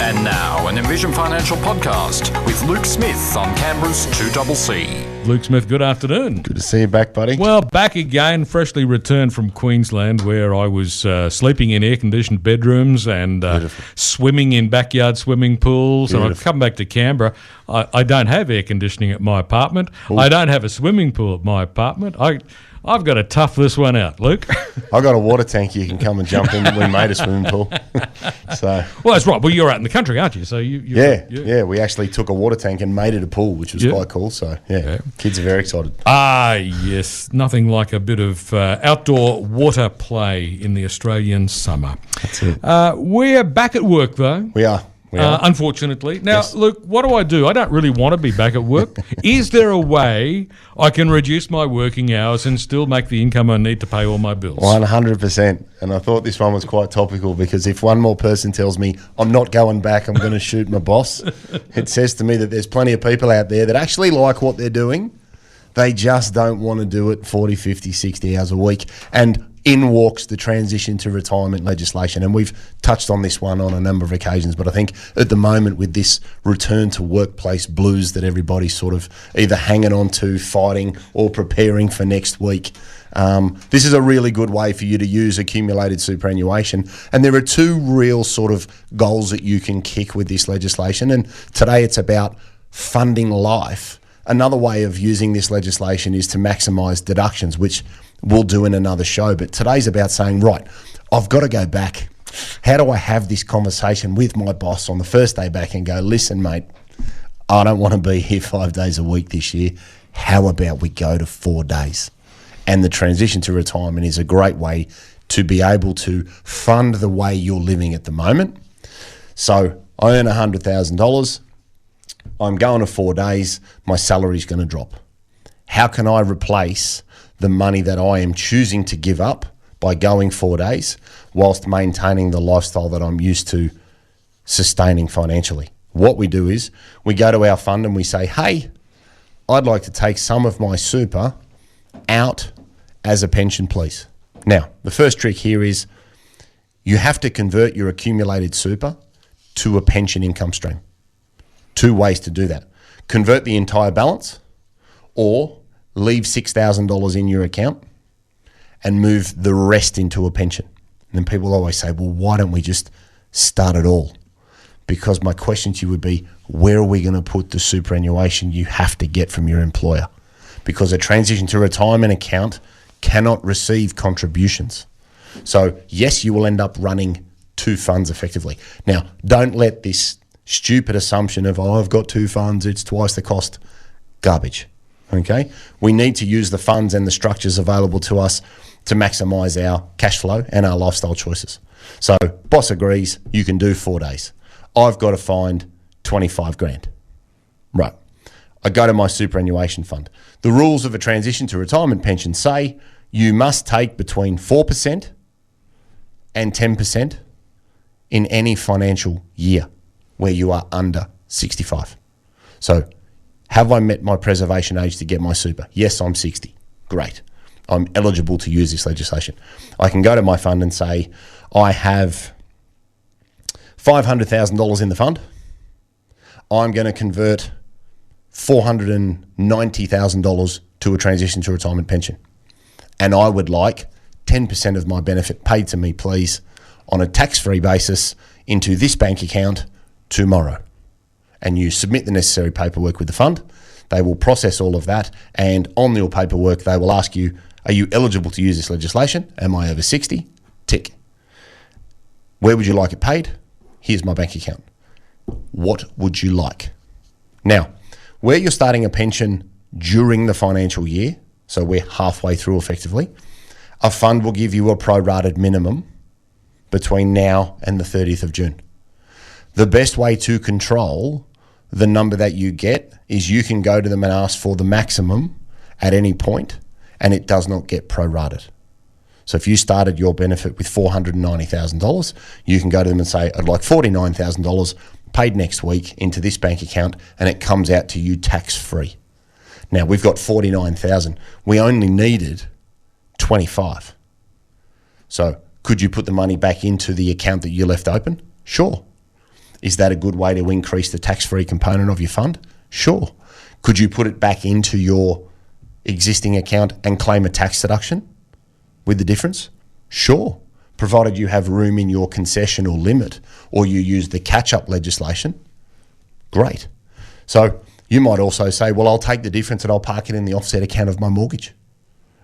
And now, an Envision Financial podcast with Luke Smith on Canberra's 2CC. Luke Smith, good afternoon. Good to see you back, buddy. Well, back again, freshly returned from Queensland, where I was sleeping in air-conditioned bedrooms and swimming in backyard swimming pools. Beautiful. And I've come back to Canberra. I don't have air conditioning at my apartment. Ooh. I don't have a swimming pool at my apartment. I've got to tough this one out, Luke. I got a water tank you can come and jump in. We made a swimming pool. Well, that's right. Well, you're out in the country, aren't you? So Yeah. We actually took a water tank and made it a pool, which was quite cool. So, kids are very excited. Ah, yes. Nothing like a bit of outdoor water play in the Australian summer. That's it. We're back at work, though. We are. Unfortunately. Now, Yes. Luke, what do? I don't really want to be back at work. Is there a way I can reduce my working hours and still make the income I need to pay all my bills? 100%. And I thought this one was quite topical because if one more person tells me I'm not going back, I'm going to shoot my boss, it says to me that there's plenty of people out there that actually like what they're doing. They just don't want to do it 40, 50, 60 hours a week. And in walks the transition to retirement legislation. And we've touched on this one on a number of occasions, but I think at the moment with this return to workplace blues that everybody's sort of either hanging on to, fighting or preparing for next week, this is a really good way for you to use accumulated superannuation. And there are two real sort of goals that you can kick with this legislation. And today it's about funding life. Another way of using this legislation is to maximise deductions, which we'll do in another show. But today's about saying, right, I've got to go back. How do I have this conversation with my boss on the first day back and go, listen, mate, I don't want to be here 5 days a week this year. How about we go to 4 days? And the transition to retirement is a great way to be able to fund the way you're living at the moment. So I earn $100,000. I'm going to 4 days. My salary's going to drop. How can I replace the money that I am choosing to give up by going 4 days whilst maintaining the lifestyle that I'm used to sustaining financially? What we do is we go to our fund and we say, hey, I'd like to take some of my super out as a pension, please. Now, the first trick here is you have to convert your accumulated super to a pension income stream. Two ways to do that. Convert the entire balance or leave $6,000 in your account and move the rest into a pension. And then people always say, well, why don't we just start it all? Because my question to you would be, where are we going to put the superannuation you have to get from your employer? Because a transition to retirement account cannot receive contributions. So yes, you will end up running two funds effectively. Now, don't let this stupid assumption of, I've got two funds, it's twice the cost. Garbage. Okay? We need to use the funds and the structures available to us to maximise our cash flow and our lifestyle choices. So, boss agrees, you can do 4 days. I've got to find 25 grand. Right. I go to my superannuation fund. The rules of a transition to retirement pension say you must take between 4% and 10% in any financial year where you are under 65. So, have I met my preservation age to get my super? Yes, I'm 60. Great. I'm eligible to use this legislation. I can go to my fund and say, I have $500,000 in the fund. I'm going to convert $490,000 to a transition to retirement pension. And I would like 10% of my benefit paid to me, please, on a tax-free basis into this bank account tomorrow. And you submit the necessary paperwork with the fund. They will process all of that, and on your paperwork they will ask you, are you eligible to use this legislation? Am I over 60? Tick. Where would you like it paid? Here's my bank account. What would you like? Now, where you're starting a pension during the financial year, so we're halfway through effectively, a fund will give you a prorated minimum between now and the 30th of June. The best way to control the number that you get is you can go to them and ask for the maximum at any point, and it does not get prorated. So if you started your benefit with $490,000, you can go to them and say, I'd like $49,000 paid next week into this bank account, and it comes out to you tax-free. Now, we've got $49,000. We only needed $25,000. So could you put the money back into the account that you left open? Sure. Is that a good way to increase the tax-free component of your fund? Sure. Could you put it back into your existing account and claim a tax deduction with the difference? Sure. Provided you have room in your concessional limit or you use the catch-up legislation, great. So you might also say, well, I'll take the difference and I'll park it in the offset account of my mortgage.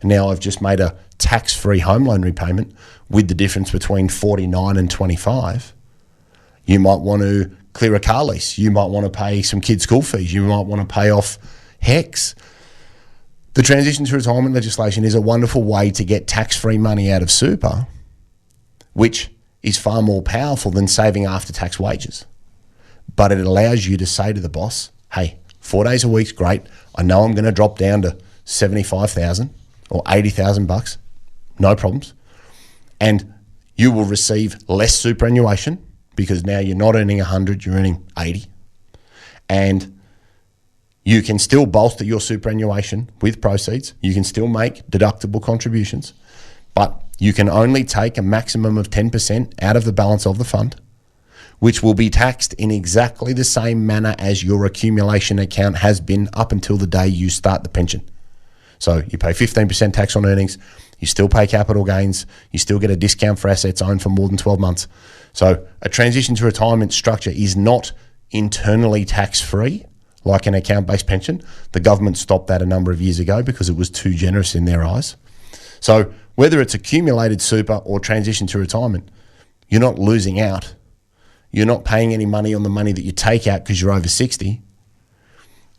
And now I've just made a tax-free home loan repayment with the difference between 49 and 25. You might want to clear a car lease. You might want to pay some kids' school fees. You might want to pay off HECS. The transition to retirement legislation is a wonderful way to get tax-free money out of super, which is far more powerful than saving after-tax wages. But it allows you to say to the boss, hey, 4 days a week's great. I know I'm going to drop down to 75,000 or 80,000 bucks. No problems. And you will receive less superannuation because now you're not earning 100, you're earning 80. And you can still bolster your superannuation with proceeds. You can still make deductible contributions, but you can only take a maximum of 10% out of the balance of the fund, which will be taxed in exactly the same manner as your accumulation account has been up until the day you start the pension. So you pay 15% tax on earnings, you still pay capital gains, you still get a discount for assets owned for more than 12 months. So a transition to retirement structure is not internally tax-free like an account-based pension. The government stopped that a number of years ago because it was too generous in their eyes. So whether it's accumulated super or transition to retirement, you're not losing out. You're not paying any money on the money that you take out because you're over 60.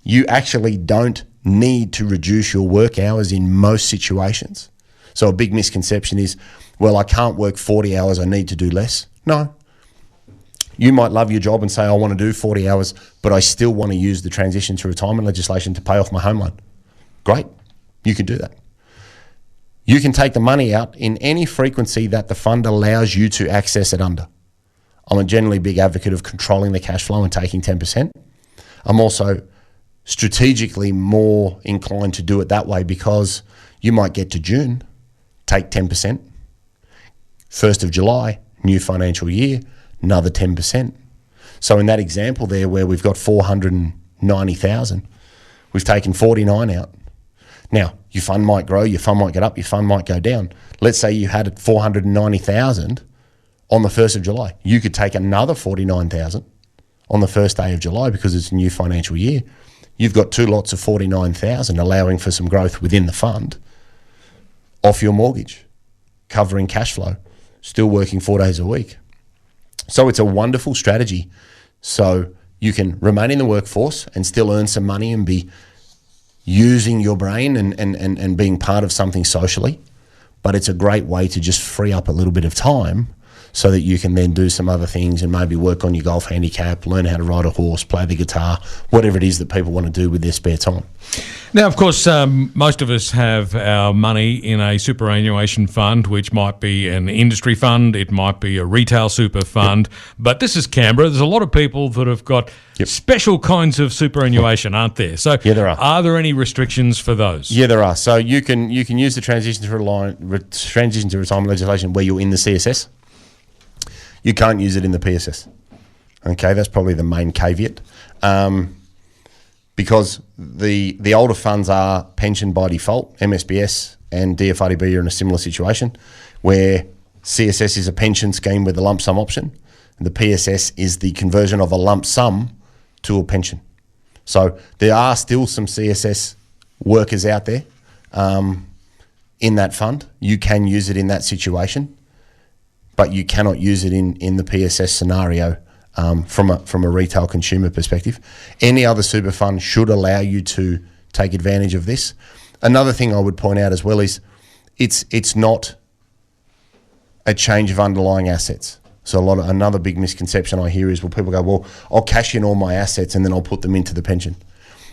You actually don't need to reduce your work hours in most situations. So a big misconception is, well, I can't work 40 hours, I need to do less. No. You might love your job and say, I want to do 40 hours, but I still want to use the transition to retirement legislation to pay off my home loan. Great. You can do that. You can take the money out in any frequency that the fund allows you to access it under. I'm a generally big advocate of controlling the cash flow and taking 10%. I'm also strategically more inclined to do it that way because you might get to June, take 10%. 1st of July, new financial year, another 10%. So in that example there where we've got 490,000, we've taken 49 out. Now, your fund might grow, your fund might get up, your fund might go down. Let's say you had 490,000 on the 1st of July. You could take another 49,000 on the first day of July because it's a new financial year. You've got two lots of 49,000 allowing for some growth within the fund off your mortgage, covering cash flow, still working 4 days a week. So it's a wonderful strategy. So you can remain in the workforce and still earn some money and be using your brain and being part of something socially. But it's a great way to just free up a little bit of time so that you can then do some other things and maybe work on your golf handicap, learn how to ride a horse, play the guitar, whatever it is that people want to do with their spare time. Now, of course, most of us have our money in a superannuation fund, which might be an industry fund, it might be a retail super fund, but this is Canberra. There's a lot of people that have got special kinds of superannuation, aren't there? So yeah, there are. Are there any restrictions for those? Yeah, there are. So you can use the transition to retirement legislation where you're in the CSS. You can't use it in the PSS. Okay, that's probably the main caveat. Because the older funds are pensioned by default. MSBS and DFRDB are in a similar situation where CSS is a pension scheme with a lump sum option and the PSS is the conversion of a lump sum to a pension. So there are still some CSS workers out there in that fund. You can use it in that situation, but you cannot use it in the PSS scenario from a retail consumer perspective. Any other super fund should allow you to take advantage of this. Another thing I would point out as well is it's not a change of underlying assets. So another big misconception I hear is, well, people go, well, I'll cash in all my assets and then I'll put them into the pension.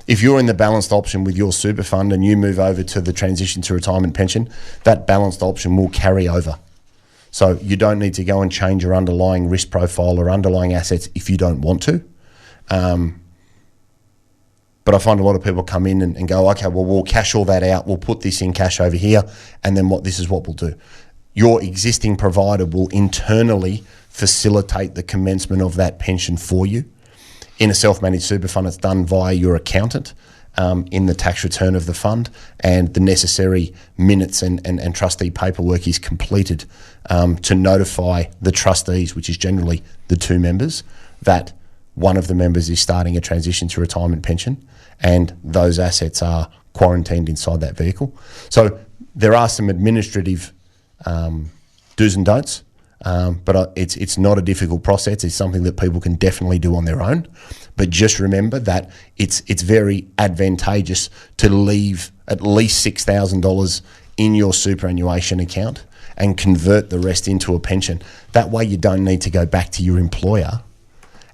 If you're in the balanced option with your super fund and you move over to the transition to retirement pension, that balanced option will carry over. So you don't need to go and change your underlying risk profile or underlying assets if you don't want to. But I find a lot of people come in and go, okay, well, we'll cash all that out. We'll put this in cash over here. And then this is what we'll do. Your existing provider will internally facilitate the commencement of that pension for you. In a self-managed super fund, it's done via your accountant in the tax return of the fund, and the necessary minutes and trustee paperwork is completed to notify the trustees, which is generally the two members, that one of the members is starting a transition to retirement pension, and those assets are quarantined inside that vehicle. So there are some administrative do's and don'ts, but it's not a difficult process. It's something that people can definitely do on their own. But just remember that it's very advantageous to leave at least $6,000 in your superannuation account and convert the rest into a pension. That way you don't need to go back to your employer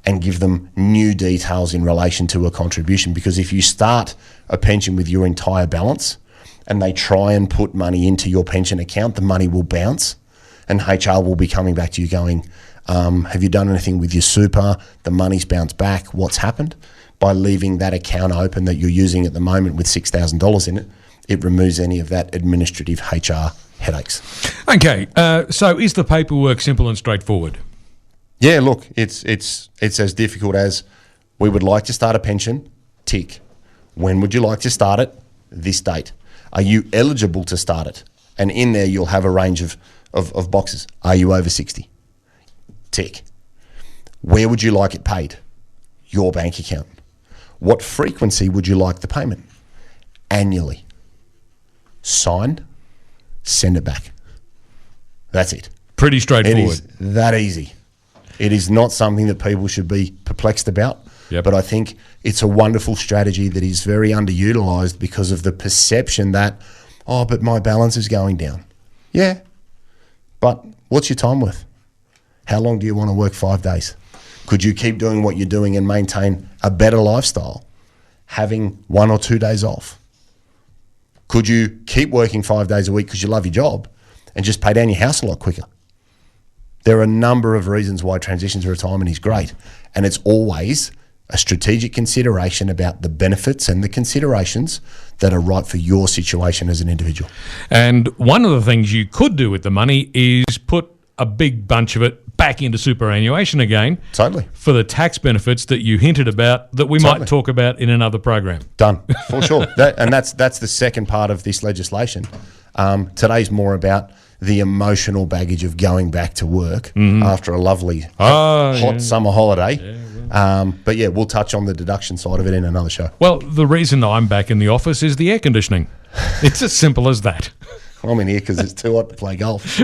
and give them new details in relation to a contribution, because if you start a pension with your entire balance and they try and put money into your pension account, the money will bounce and HR will be coming back to you going, have you done anything with your super? The money's bounced back. What's happened? By leaving that account open that you're using at the moment with $6,000 in it, it removes any of that administrative HR headaches. Okay, so is the paperwork simple and straightforward? Yeah, look, it's as difficult as we would like to start a pension, tick. When would you like to start it? This date. Are you eligible to start it? And in there you'll have a range of boxes. Are you over 60? Tick. Where would you like it paid? Your bank account. What frequency would you like the payment? Annually. Sign, send it back. That's it. Pretty straightforward. It is that easy. It is not something that people should be perplexed about, but I think it's a wonderful strategy that is very underutilised because of the perception that, oh, but my balance is going down. Yeah, but what's your time worth? How long do you want to work 5 days? Could you keep doing what you're doing and maintain a better lifestyle, having 1 or 2 days off? Could you keep working 5 days a week because you love your job and just pay down your house a lot quicker? There are a number of reasons why transition to retirement is great, and it's always a strategic consideration about the benefits and the considerations that are right for your situation as an individual. And one of the things you could do with the money is put a big bunch of it back into superannuation again. Totally. For the tax benefits that you hinted about that we might talk about in another program. Done, for sure. That's the second part of this legislation. Today's more about the emotional baggage of going back to work after a lovely hot summer holiday. But yeah, we'll touch on the deduction side of it in another show. Well, the reason I'm back in the office is the air conditioning. It's as simple as that. I'm in here because it's too hot to play golf.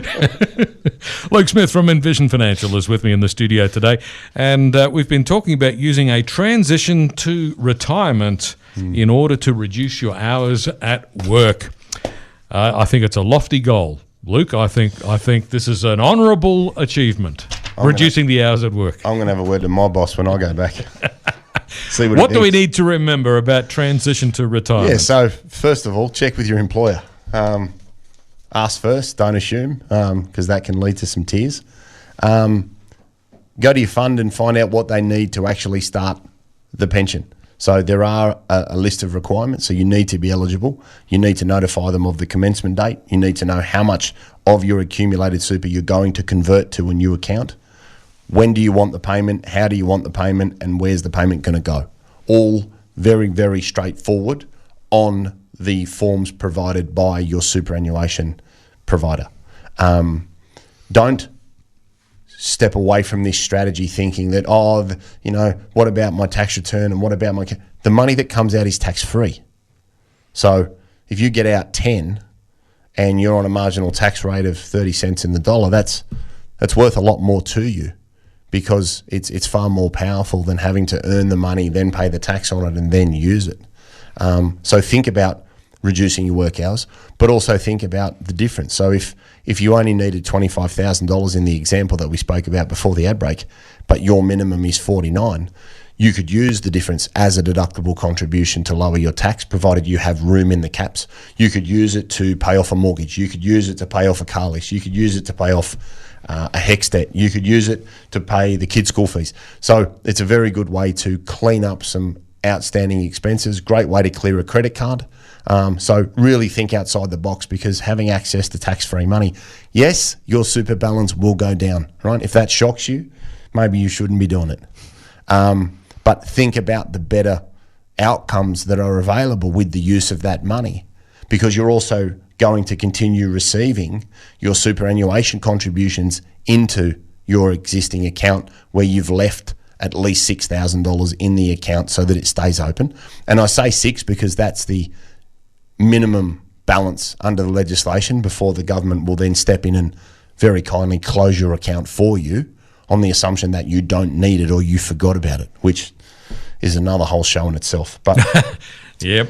Luke Smith from Envision Financial is with me in the studio today, and we've been talking about using a transition to retirement in order to reduce your hours at work. I think it's a lofty goal. Luke, I think this is an honourable achievement, reducing the hours at work. I'm going to have a word to my boss when I go back. See what do we need to remember about transition to retirement? Yeah, so first of all, check with your employer. Ask first, don't assume, because that can lead to some tears. Go to your fund and find out what they need to actually start the pension. So there are a list of requirements, so you need to be eligible. You need to notify them of the commencement date. You need to know how much of your accumulated super you're going to convert to a new account. When do you want the payment? How do you want the payment? And where's the payment going to go? All very, very straightforward on the forms provided by your superannuation provider. Don't step away from this strategy thinking that, what about my tax return and what about the money that comes out is tax-free. So if you get out 10 and you're on a marginal tax rate of 30 cents in the dollar, that's worth a lot more to you, because it's far more powerful than having to earn the money, then pay the tax on it and then use it. So think about reducing your work hours, but also think about the difference. So if you only needed $25,000 in the example that we spoke about before the ad break, but your minimum is 49, you could use the difference as a deductible contribution to lower your tax, provided you have room in the caps. You could use it to pay off a mortgage. You could use it to pay off a car lease. You could use it to pay off a HECS debt. You could use it to pay the kids' school fees. So it's a very good way to clean up some outstanding expenses, great way to clear a credit card. So really think outside the box, because having access to tax-free money, yes, your super balance will go down, right? If that shocks you, maybe you shouldn't be doing it. But think about the better outcomes that are available with the use of that money, because you're also going to continue receiving your superannuation contributions into your existing account, where you've left at least $6,000 in the account so that it stays open. And I say six because that's the minimum balance under the legislation before the government will then step in and very kindly close your account for you on the assumption that you don't need it or you forgot about it, which is another whole show in itself. But yep,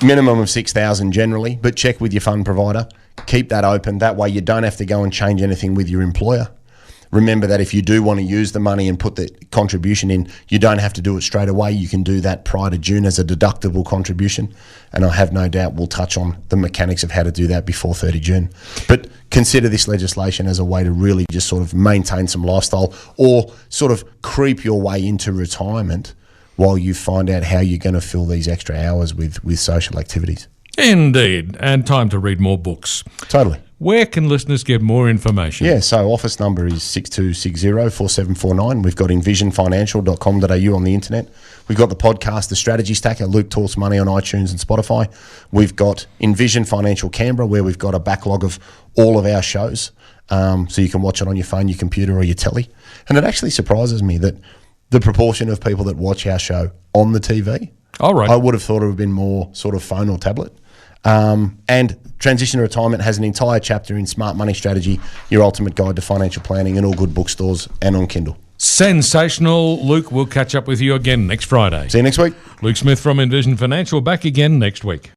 minimum of 6,000 generally, but check with your fund provider. Keep that open. That way you don't have to go and change anything with your employer. Remember that if you do want to use the money and put the contribution in, you don't have to do it straight away. You can do that prior to June as a deductible contribution. And I have no doubt we'll touch on the mechanics of how to do that before 30 June. But consider this legislation as a way to really just sort of maintain some lifestyle, or sort of creep your way into retirement while you find out how you're going to fill these extra hours with social activities. Indeed. And time to read more books. Totally. Where can listeners get more information? Yeah, so office number is 6260-4749. We've got envisionfinancial.com.au on the internet. We've got the podcast, The Strategy Stacker, Luke Talks Money on iTunes and Spotify. We've got Envision Financial Canberra, where we've got a backlog of all of our shows. So you can watch it on your phone, your computer or your telly. And it actually surprises me that the proportion of people that watch our show on the TV, all right, I would have thought it would have been more sort of phone or tablet. And Transition to Retirement has an entire chapter in Smart Money Strategy, Your Ultimate Guide to Financial Planning, in all good bookstores and on Kindle. Sensational. Luke, we'll catch up with you again next Friday. See you next week. Luke Smith from Envision Financial, back again next week.